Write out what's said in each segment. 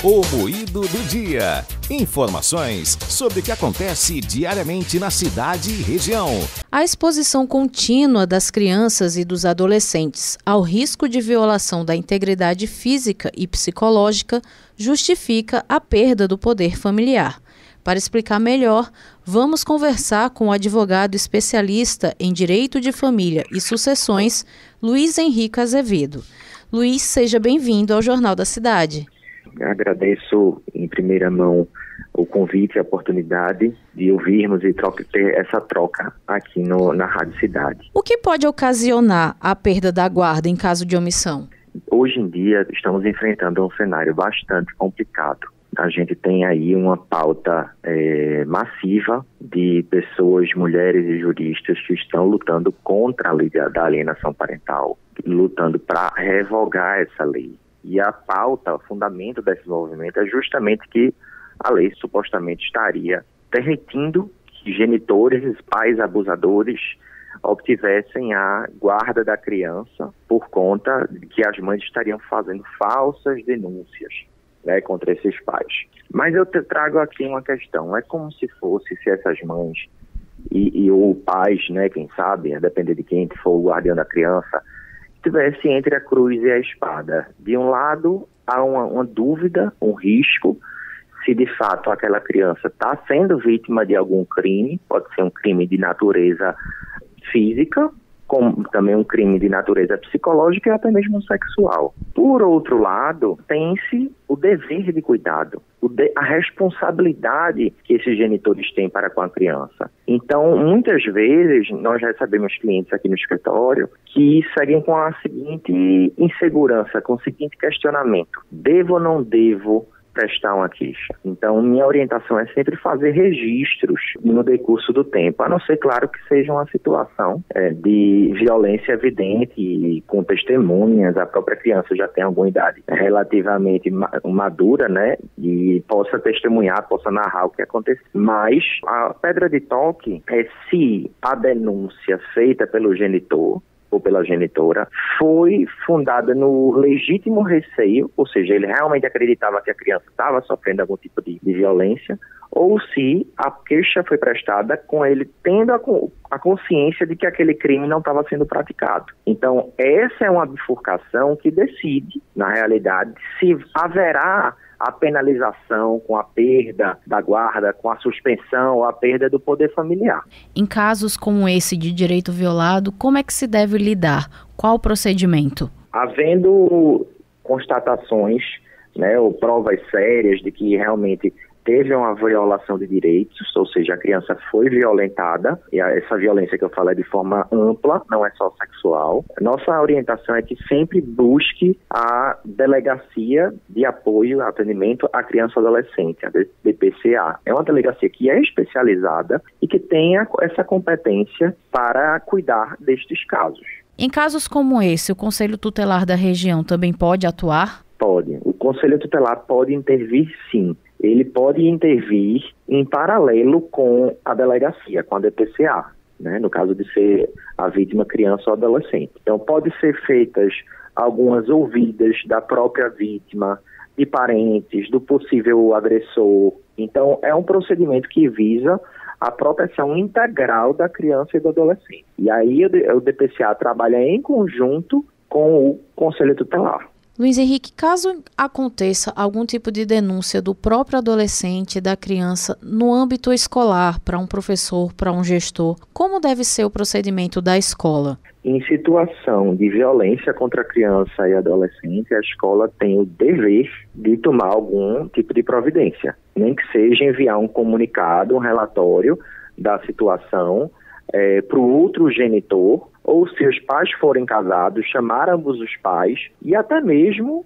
O Moído do Dia. Informações sobre o que acontece diariamente na cidade e região. A exposição contínua das crianças e dos adolescentes ao risco de violação da integridade física e psicológica justifica a perda do poder familiar. Para explicar melhor, vamos conversar com o advogado especialista em Direito de Família e Sucessões, Luiz Henrique Azevedo. Luiz, seja bem-vindo ao Jornal da Cidade. Agradeço em primeira mão o convite e a oportunidade de ouvirmos e ter essa troca aqui na Rádio Cidade. O que pode ocasionar a perda da guarda em caso de omissão? Hoje em dia estamos enfrentando um cenário bastante complicado. A gente tem aí uma pauta massiva de pessoas, mulheres e juristas que estão lutando contra a lei da alienação parental, lutando para revogar essa lei. E a pauta, o fundamento desse movimento é justamente que a lei supostamente estaria permitindo que genitores, pais abusadores, obtivessem a guarda da criança por conta de que as mães estariam fazendo falsas denúncias, né, contra esses pais. Mas eu trago aqui uma questão, é como se essas mães ou pais, né, quem sabe, a depender de quem for o guardião da criança, estivesse entre a cruz e a espada. De um lado, há uma dúvida, um risco, se de fato aquela criança está sendo vítima de algum crime, pode ser um crime de natureza física, como também um crime de natureza psicológica e até mesmo sexual. Por outro lado, tem-se o dever de cuidado, a responsabilidade que esses genitores têm para com a criança. Então, muitas vezes, nós recebemos clientes aqui no escritório que seguem com a seguinte insegurança, com o seguinte questionamento: devo ou não devo prestar uma queixa? Então, minha orientação é sempre fazer registros no decurso do tempo, a não ser, claro, que seja uma situação de violência evidente e com testemunhas, a própria criança já tem alguma idade relativamente madura, né, e possa testemunhar, possa narrar o que aconteceu. Mas a pedra de toque é se a denúncia feita pelo genitor ou pela genitora, foi fundada no legítimo receio, ou seja, ele realmente acreditava que a criança estava sofrendo algum tipo de violência, ou se a queixa foi prestada com ele tendo a consciência de que aquele crime não estava sendo praticado. Então, essa é uma bifurcação que decide, na realidade, se haverá a penalização com a perda da guarda, com a suspensão ou a perda do poder familiar. Em casos como esse de direito violado, como é que se deve lidar? Qual o procedimento? Havendo constatações, né, ou provas sérias de que realmente teve uma violação de direitos, ou seja, a criança foi violentada, e essa violência que eu falo é de forma ampla, não é só sexual. Nossa orientação é que sempre busque a Delegacia de Apoio, Atendimento à Criança e Adolescente, a DPCA. É uma delegacia que é especializada e que tem essa competência para cuidar destes casos. Em casos como esse, o Conselho Tutelar da região também pode atuar? Pode. O Conselho Tutelar pode intervir, sim. Ele pode intervir em paralelo com a delegacia, com a DPCA, né, no caso de ser a vítima criança ou adolescente. Então, pode ser feitas algumas ouvidas da própria vítima, de parentes, do possível agressor. Então, é um procedimento que visa a proteção integral da criança e do adolescente. E aí o DPCA trabalha em conjunto com o Conselho Tutelar. Luiz Henrique, caso aconteça algum tipo de denúncia do próprio adolescente e da criança no âmbito escolar, para um professor, para um gestor, como deve ser o procedimento da escola? Em situação de violência contra a criança e adolescente, a escola tem o dever de tomar algum tipo de providência, nem que seja enviar um comunicado, um relatório da situação para o outro genitor, ou se os pais forem casados, chamar ambos os pais e até mesmo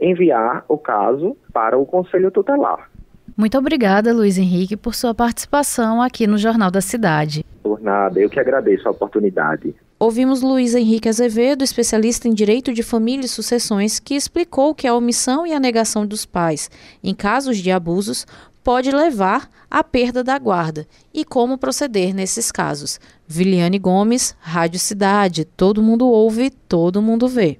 enviar o caso para o Conselho Tutelar. Muito obrigada, Luiz Henrique, por sua participação aqui no Jornal da Cidade. Por nada, eu que agradeço a oportunidade. Ouvimos Luiz Henrique Azevedo, especialista em Direito de Família e Sucessões, que explicou que a omissão e a negação dos pais, em casos de abusos, pode levar à perda da guarda e como proceder nesses casos. Viliane Gomes, Rádio Cidade, todo mundo ouve, todo mundo vê.